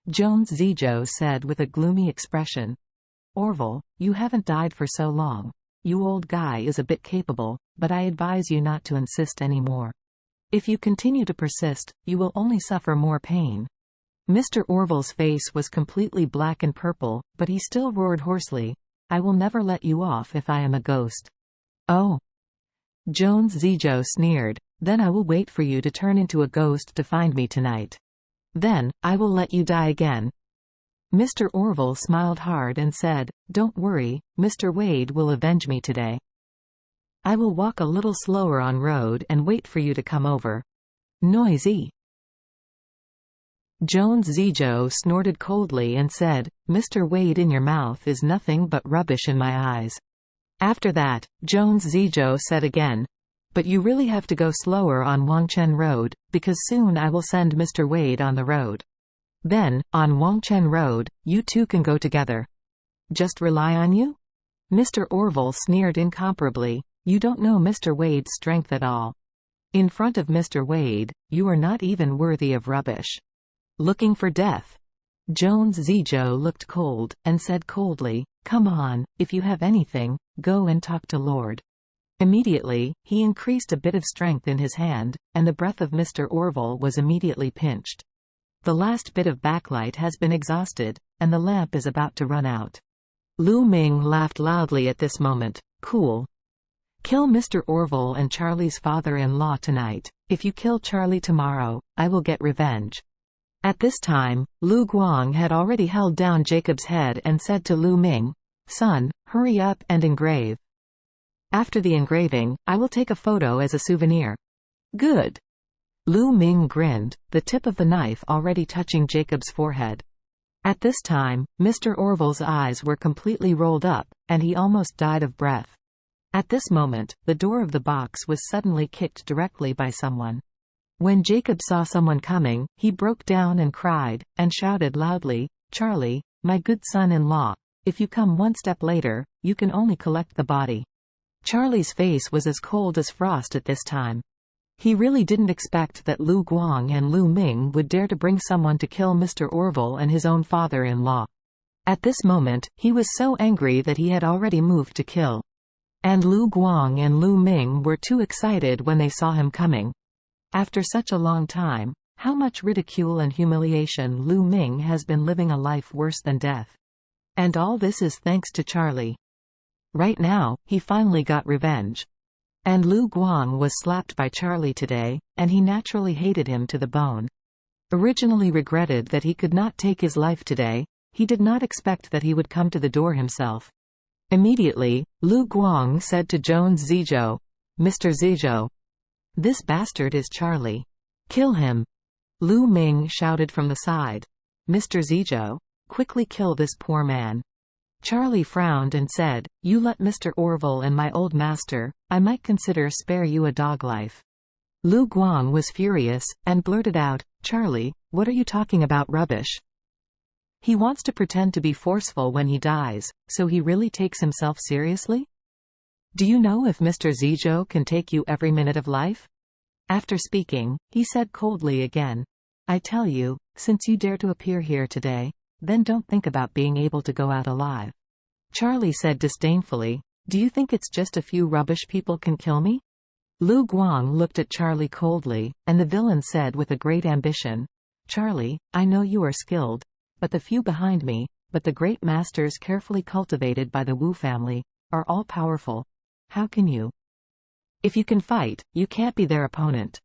Jones Zijo said with a gloomy expression. Orville, you haven't died for so long. You old guy is a bit capable, but I advise you not to insist anymore. If you continue to persist, you will only suffer more pain. Mr. Orville's face was completely black and purple, but he still roared hoarsely, I will never let you off if I am a ghost. Oh. Jones Zijo sneered, then I will wait for you to turn into a ghost to find me tonight. Then, I will let you die again. Mr. Orville smiled hard and said, don't worry, Mr. Wade will avenge me today. I will walk a little slower on road and wait for you to come over. Noisy. Jones Zijo snorted coldly and said, Mr. Wade in your mouth is nothing but rubbish in my eyes. After that, Jones Zijo said again, but you really have to go slower on Wangchen Road, because soon I will send Mr. Wade on the road. Then, on Wangchen Road, you two can go together. Just rely on you? Mr. Orville sneered incomparably, you don't know Mr. Wade's strength at all. In front of Mr. Wade, you are not even worthy of rubbish. Looking for death? Jones Zijo looked cold, and said coldly, come on, if you have anything, go and talk to Lord. Immediately, he increased a bit of strength in his hand, and the breath of Mr. Orville was immediately pinched. The last bit of backlight has been exhausted, and the lamp is about to run out. Lu Ming laughed loudly at this moment. Cool. Kill Mr. Orville and Charlie's father-in-law tonight. If you kill Charlie tomorrow, I will get revenge. At this time, Lu Guang had already held down Jacob's head and said to Lu Ming, son, hurry up and engrave. After the engraving, I will take a photo as a souvenir. Good. Lu Ming grinned, the tip of the knife already touching Jacob's forehead. At this time, Mr. Orville's eyes were completely rolled up, and he almost died of breath. At this moment, the door of the box was suddenly kicked directly by someone. When Jacob saw someone coming, he broke down and cried, and shouted loudly, Charlie, my good son-in-law, if you come one step later, you can only collect the body. Charlie's face was as cold as frost at this time. He really didn't expect that Lu Guang and Lu Ming would dare to bring someone to kill Mr. Orville and his own father-in-law. At this moment, he was so angry that he had already moved to kill. And Lu Guang and Lu Ming were too excited when they saw him coming. After such a long time, how much ridicule and humiliation Lu Ming has been living a life worse than death. And all this is thanks to Charlie. Right now, he finally got revenge. And Lu Guang was slapped by Charlie today, and he naturally hated him to the bone. Originally regretted that he could not take his life today, he did not expect that he would come to the door himself. Immediately, Lu Guang said to Jones Zijo, Mr. Zijo, this bastard is Charlie. Kill him. Lu Ming shouted from the side. Mr. Zijo, quickly kill this poor man. Charlie frowned and said, you let Mr. Orville and my old master, I might consider spare you a dog life. Lu Guang was furious, and blurted out, Charlie, what are you talking about rubbish? He wants to pretend to be forceful when he dies, so he really takes himself seriously? Do you know if Mr. Zijo can take you every minute of life? After speaking, he said coldly again, I tell you, since you dare to appear here today, then don't think about being able to go out alive. Charlie said disdainfully, do you think it's just a few rubbish people can kill me? Lu Guang looked at Charlie coldly, and the villain said with a great ambition, Charlie, I know you are skilled, but the few behind me, but the great masters carefully cultivated by the Wu family, are all powerful. How can you? If you can fight, you can't be their opponent.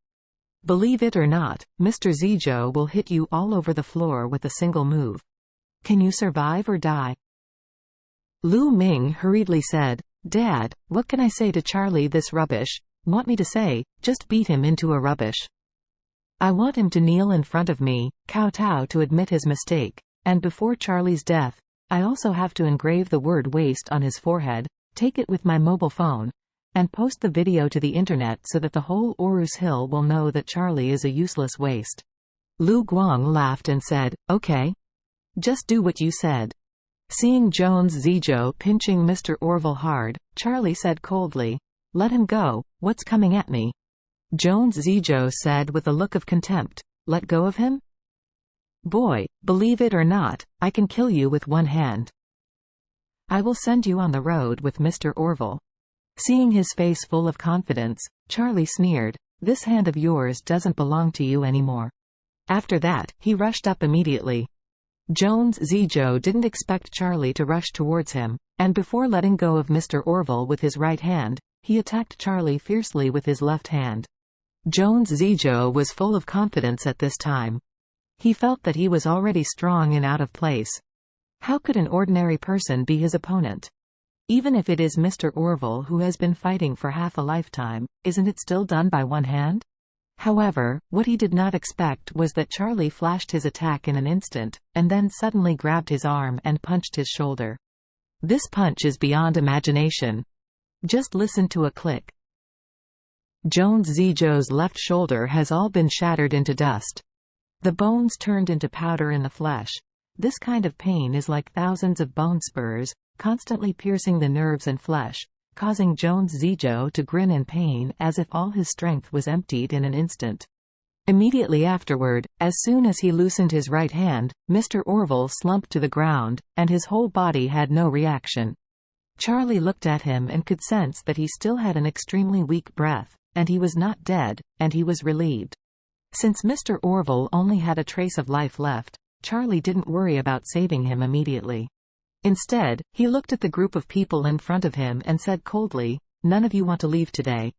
Believe it or not, Mr. Zijo will hit you all over the floor with a single move. Can you survive or die? Lu Ming hurriedly said, Dad, what can I say to Charlie this rubbish? Want me to say, just beat him into a rubbish. I want him to kneel in front of me, kowtow to admit his mistake, and before Charlie's death, I also have to engrave the word waste on his forehead, take it with my mobile phone, and post the video to the internet so that the whole Orus Hill will know that Charlie is a useless waste. Lu Guang laughed and said, okay. Just do what you said. Seeing Jones Zijo pinching Mr. Orville hard, Charlie said coldly, let him go, what's coming at me? Jones Zijo said with a look of contempt, let go of him? Boy, believe it or not, I can kill you with one hand. I will send you on the road with Mr. Orville. Seeing his face full of confidence, Charlie sneered, this hand of yours doesn't belong to you anymore. After that, he rushed up immediately. Jones Zijo didn't expect Charlie to rush towards him, and before letting go of Mr. Orville with his right hand, he attacked Charlie fiercely with his left hand. Jones Zijo was full of confidence at this time. He felt that he was already strong and out of place. How could an ordinary person be his opponent? Even if it is Mr. Orville who has been fighting for half a lifetime, isn't it still done by one hand? However, what he did not expect was that Charlie flashed his attack in an instant, and then suddenly grabbed his arm and punched his shoulder. This punch is beyond imagination. Just listen to a click. Jones Zijo's left shoulder has all been shattered into dust. The bones turned into powder in the flesh. This kind of pain is like thousands of bone spurs, constantly piercing the nerves and flesh, causing Jones Zijo to grin in pain as if all his strength was emptied in an instant. Immediately afterward, as soon as he loosened his right hand, Mr. Orville slumped to the ground, and his whole body had no reaction. Charlie looked at him and could sense that he still had an extremely weak breath, and he was not dead, and he was relieved. Since Mr. Orville only had a trace of life left, Charlie didn't worry about saving him immediately. Instead, he looked at the group of people in front of him and said coldly, none of you want to leave today,